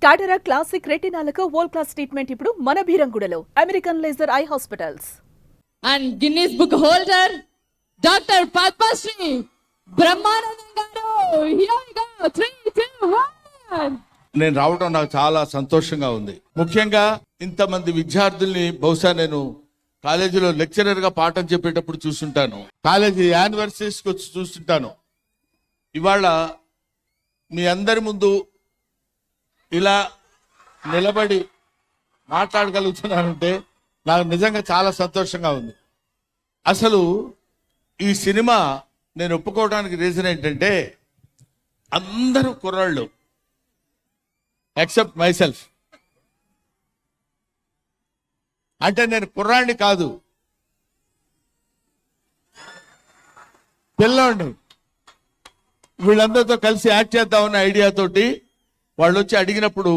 కాటరా classic రెటినాలకు world class treatment ఇప్పుడు మన భీరంగూడలో American laser eye hospitals. And Guinness book holder doctor Padmashri Brahmanandam garu. Here we go. 3, 2, 1. నేను రావడం నాకు చాలా సంతోషంగా ఉంది. ముఖ్యంగా ఇంతమంది విద్యార్థుల్ని బహుశా నేను కాలేజీలో లెక్చరర్ గా పాఠం చెప్పేటప్పుడు చూస్తుంటాను, కాలేజీ యానివర్సరీస్కి వచ్చి చూస్తుంటాను. ఇవాళ మీ అందరి ముందు ఇలా నిలబడి మాట్లాడగలుగుతున్నానంటే నాకు నిజంగా చాలా సంతోషంగా ఉంది. అసలు ఈ సినిమా నేను ఒప్పుకోవడానికి రీజన్ ఏంటంటే అందరూ కుర్రాళ్ళు ఎక్సెప్ట్ మై సెల్ఫ్. అంటే నేను కుర్రాడిని కాదు, పిల్లోడిని. వీళ్ళందరితో కలిసి యాక్ట్ చేద్దామన్న ఐడియాతోటి వాళ్ళు వచ్చి అడిగినప్పుడు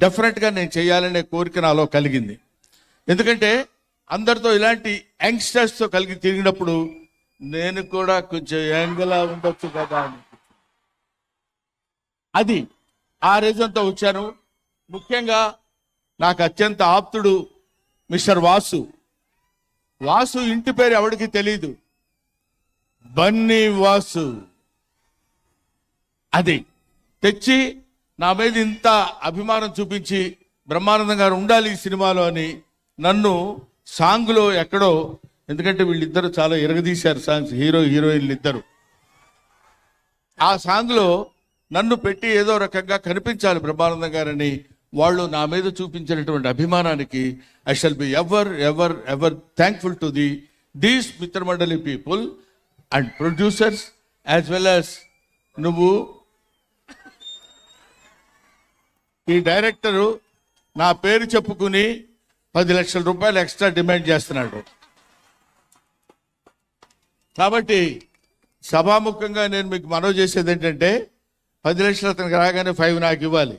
డెఫినెట్గా నేను చేయాలనే కోరిక నాలో కలిగింది. ఎందుకంటే అందరితో ఇలాంటి యంగ్స్టర్స్తో కలిగి తిరిగినప్పుడు నేను కూడా కొంచెం యంగ్లా ఉండొచ్చు కదా అని అది ఆ రీజన్తో వచ్చాను. ముఖ్యంగా నాకు అత్యంత ఆప్తుడు మిస్టర్ వాసు. వాసు ఇంటి పేరు ఎవరికి తెలీదు, బన్నీ వాసు. అది తెచ్చి నా మీద ఇంత అభిమానం చూపించి బ్రహ్మానందం గారు ఉండాలి ఈ సినిమాలో అని నన్ను సాంగ్లో ఎక్కడో, ఎందుకంటే వీళ్ళిద్దరూ చాలా ఎరగదీశారు సాంగ్స్, హీరో హీరోయిన్లు ఇద్దరు. ఆ సాంగ్లో నన్ను పెట్టి ఏదో రకంగా కనిపించాలి బ్రహ్మానందం గారని వాళ్ళు నా మీద చూపించినటువంటి అభిమానానికి I shall be ever ever ever thankful to these Mithramandali people and producers as well as నువ్వు. ఈ డైరెక్టరు నా పేరు చెప్పుకుని 10 లక్షల రూపాయలు ఎక్స్ట్రా డిమాండ్ చేస్తున్నాడు. కాబట్టి సభాముఖంగా నేను మీకు మనవి చేసేది ఏంటంటే 10 లక్షలు అతనికి రాగానే 5 నాకు ఇవ్వాలి.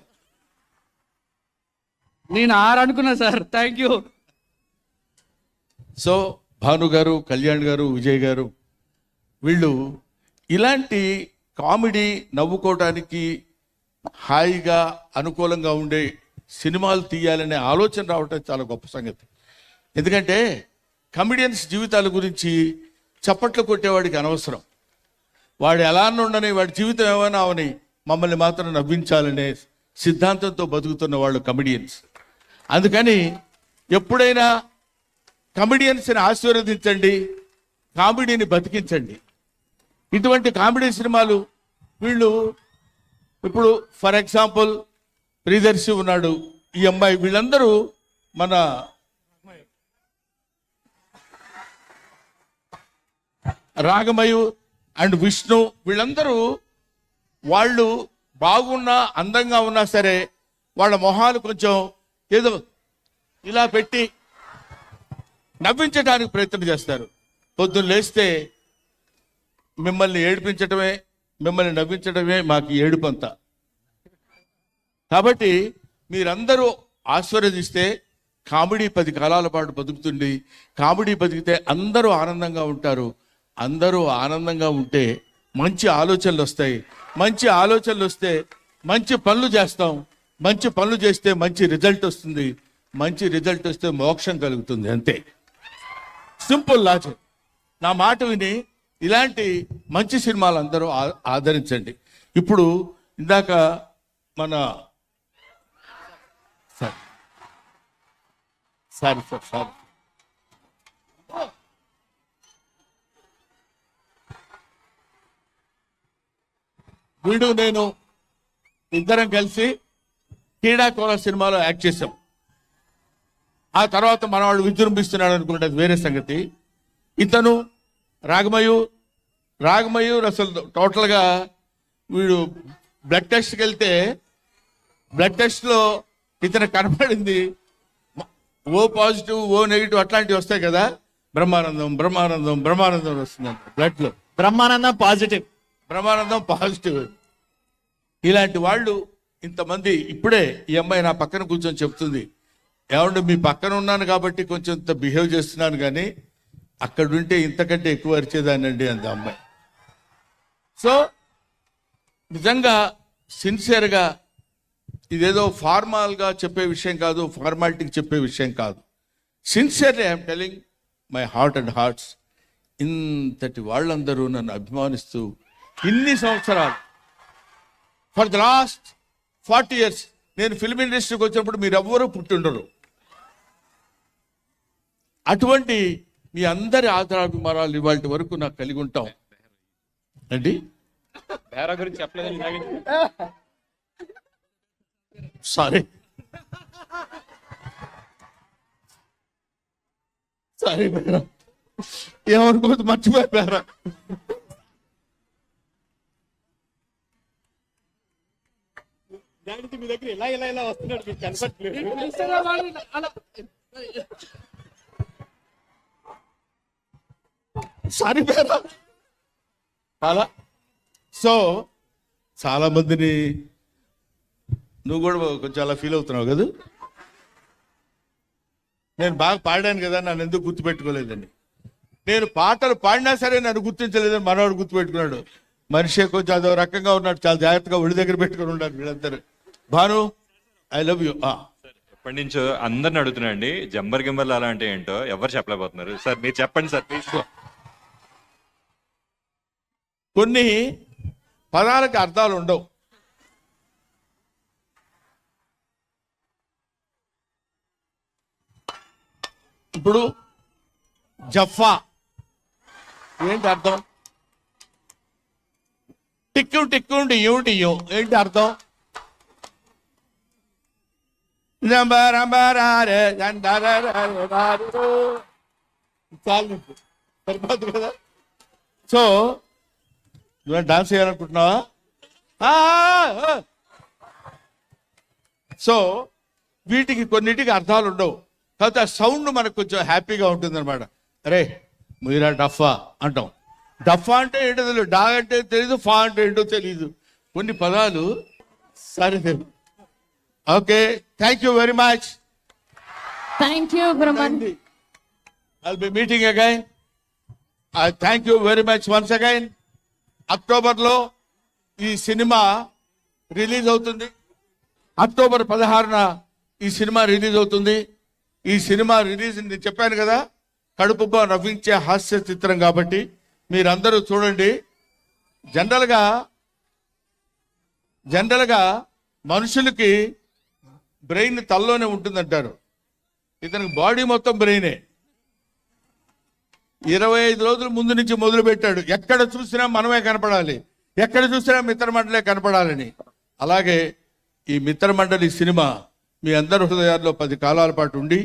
నేను 6 అనుకున్నా sir. Thank you. So Bhanu గారు, కళ్యాణ్ గారు, విజయ్ గారు వీళ్ళు ఇలాంటి కామెడీ నవ్వుకోవటానికి హాయిగా అనుకూలంగా ఉండే సినిమాలు తీయాలనే ఆలోచన రావటం చాలా గొప్ప సంగతి. ఎందుకంటే కమెడియన్స్ జీవితాల గురించి చప్పట్లు కొట్టేవాడికి అనవసరం. వాడు ఎలా ఉండని, వాడి జీవితం ఏమైనా అవని, మమ్మల్ని మాత్రం నవ్వించాలనే సిద్ధాంతంతో బతుకుతున్న వాళ్ళు కమెడియన్స్. అందుకని ఎప్పుడైనా కమెడియన్స్ని ఆశీర్వదించండి, కామెడీని బతికించండి. ఇటువంటి కామెడీ సినిమాలు వీళ్ళు ఇప్పుడు ఫర్ ఎగ్జాంపుల్ ప్రియదర్శి ఉన్నాడు, ఈ అమ్మాయి, వీళ్ళందరూ మన రాగమయు అండ్ విష్ణు, వీళ్ళందరూ వాళ్ళు బాగున్నా అందంగా ఉన్నా సరే వాళ్ళ మొహాలు కొంచెం ఏదో ఇలా పెట్టి నవ్వించడానికి ప్రయత్నం చేస్తారు. పొద్దున్న లేస్తే మిమ్మల్ని ఏడిపించటమే, మిమ్మల్ని నవ్వించడమే మాకు ఏడుపంతా. కాబట్టి మీరందరూ ఆశీర్వదిస్తే కామెడీ 10 కాలాల పాటు బతుకుతుంది. కామెడీ బతికితే అందరూ ఆనందంగా ఉంటారు. అందరూ ఆనందంగా ఉంటే మంచి ఆలోచనలు వస్తాయి. మంచి ఆలోచనలు వస్తే మంచి పనులు చేస్తాం. మంచి పనులు చేస్తే మంచి రిజల్ట్ వస్తుంది. మంచి రిజల్ట్ వస్తే మోక్షం కలుగుతుంది. అంతే, సింపుల్ లాజిక్. నా మాట విని ఇలాంటి మంచి సినిమాలు అందరూ ఆదరించండి. ఇప్పుడు ఇందాక మన సారీ వీడు నేను ఇద్దరం కలిసి క్రీడాకోర సినిమాలో యాక్ట్ చేసాం. ఆ తర్వాత మనవాడు విజృంభిస్తున్నాడు అనుకున్నది వేరే సంగతి. ఇతను రాగమయూర్ అసలు టోటల్గా వీడు బ్లడ్ టెస్ట్కి వెళ్తే బ్లడ్ టెస్ట్లో ఇతను కనపడింది ఓ పాజిటివ్, ఓ నెగిటివ్ అట్లాంటివి వస్తాయి కదా. బ్రహ్మానందం వస్తుందంట బ్లడ్లో. బ్రహ్మానందం పాజిటివ్. ఇలాంటి వాళ్ళు ఇంతమంది. ఇప్పుడే ఈ అమ్మాయి నా పక్కన కూర్చొని చెప్తుంది, ఏమంటే మీ పక్కన ఉన్నాను కాబట్టి కొంచెం ఇంత బిహేవ్ చేస్తున్నాను, కానీ అక్కడ ఉంటే ఇంతకంటే ఎక్కువ అరిచేదానండి అంది అమ్మాయి. సో నిజంగా సిన్సియర్గా ఇదేదో ఫార్మాల్గా చెప్పే విషయం కాదు, ఫార్మాలిటీకి చెప్పే విషయం కాదు. Sincerely I'm telling my heart and hearts. ఇంతటి వాళ్ళందరూ నన్ను అభిమానిస్తూ ఇన్ని సంవత్సరాలు, ఫర్ ద లాస్ట్ 40 years నేను ఫిల్మ్ ఇండస్ట్రీకి వచ్చినప్పుడు మీరెవ్వరూ పుట్టిండరు. అటువంటి మీ అందరి ఆదరాభిమానాలు ఇవాళ వరకు నాకు కలిగి ఉంటాం అండి. బేరా గురించి చెప్పలేదు. సారీ బేరా, ఏమనుకోవద్దు, మర్చిపోయారా. దానికి మీ దగ్గర ఇలా వస్తున్నాడు, మీకు కనపట్లేదు. సారీ బేరా. సో చాలా మందిని, నువ్వు కూడా కొంచెం అలా ఫీల్ అవుతున్నావు కదా. నేను బాగా పాడాను కదా, నన్ను ఎందుకు గుర్తుపెట్టుకోలేదండి. నేను పాటలు పాడినా సరే నన్ను గుర్తించలేదని మనవాడు గుర్తుపెట్టుకున్నాడు. మనిషి కొంచెం అదో రకంగా ఉన్నాడు, చాలా జాగ్రత్తగా ఒడి దగ్గర పెట్టుకుని ఉన్నాడు వీళ్ళందరూ. Bhanu, I love you. ఎప్పటి నుంచో అందరిని అడుగుతున్నాండి, జంబర్ గింబర్లు అలా అంటే ఏంటో ఎవరు చెప్పలేకపోతున్నారు. సార్ మీరు చెప్పండి సార్ ప్లీజ్. కొన్ని పదాలకు అర్థాలు ఉండవు. ఇప్పుడు జఫా ఏంటి అర్థం? టిక్కు టిక్కు డియ్యం డియ్యం ఏంటి అర్థం? సరిపోదు కదా. సో నువ్వు డాన్స్ చేయాలనుకుంటున్నావా? సో వీటికి కొన్నిటికి అర్థాలు ఉండవు. కాకపోతే ఆ సౌండ్ మనకు కొంచెం హ్యాపీగా ఉంటుంది అనమాట. అరే మీరా డఫా అంటాం. డఫా అంటే ఏంటో తెలియదు, డా అంటే తెలీదు, ఫా అంటే ఏంటో తెలీదు. కొన్ని పదాలు సరే. Okay, thank you very much. Thank you Brahmanandam. I'll be meeting again. I thank you very much once again. అక్టోబర్లో ఈ సినిమా రిలీజ్ అవుతుంది. అక్టోబర్ 16న ఈ సినిమా రిలీజ్ అవుతుంది. ఈ సినిమా రిలీజ్ నేను చెప్పాను కదా, కడుపుబ్బా నవ్వించే హాస్య చిత్రం కాబట్టి మీరందరూ చూడండి. జనరల్గా మనుషులకి బ్రెయిన్ తలలోనే ఉంటుందంటారు. ఇతనికి బాడీ మొత్తం బ్రెయినే. 25 రోజుల ముందు నుంచి మొదలు పెట్టాడు. ఎక్కడ చూసినా మనమే కనపడాలి, ఎక్కడ చూసినా మిత్రమండలే కనపడాలని. అలాగే ఈ మిత్రమండలి సినిమా మీ అందరి హృదయాల్లో 10 కాలాల పాటు ఉండి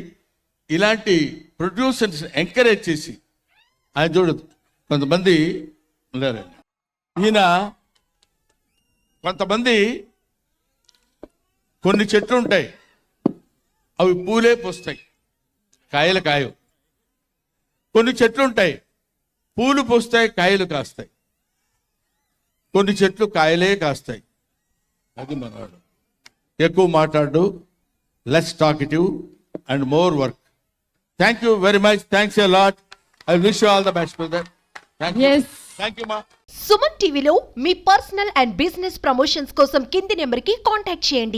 ఇలాంటి ప్రొడ్యూసర్స్ ఎంకరేజ్ చేసి, ఆయన చూడదు కొంతమంది ఉన్నారండి, ఈయన కొంతమంది కొన్ని చెట్లు ఉంటాయి, అవి పూలే పూస్తాయి, కాయలు కాయవు. కొన్ని చెట్లు ఉంటాయి, పూలు పూస్తాయి, కాయలు కాస్తాయి. కొన్ని చెట్లు కాయలే కాస్తాయి. అది మనవాడు. ఎక్కువ మాట్లాడు, less talkative and more work. Thank you very much. Thanks a lot. I wish you all the best brother. Yes. Thank you మా. సుమన్ టీవీలో మీ పర్సనల్ అండ్ బిజినెస్ ప్రమోషన్స్ కోసం కింది నెంబర్కి కాంటాక్ట్ చేయండి.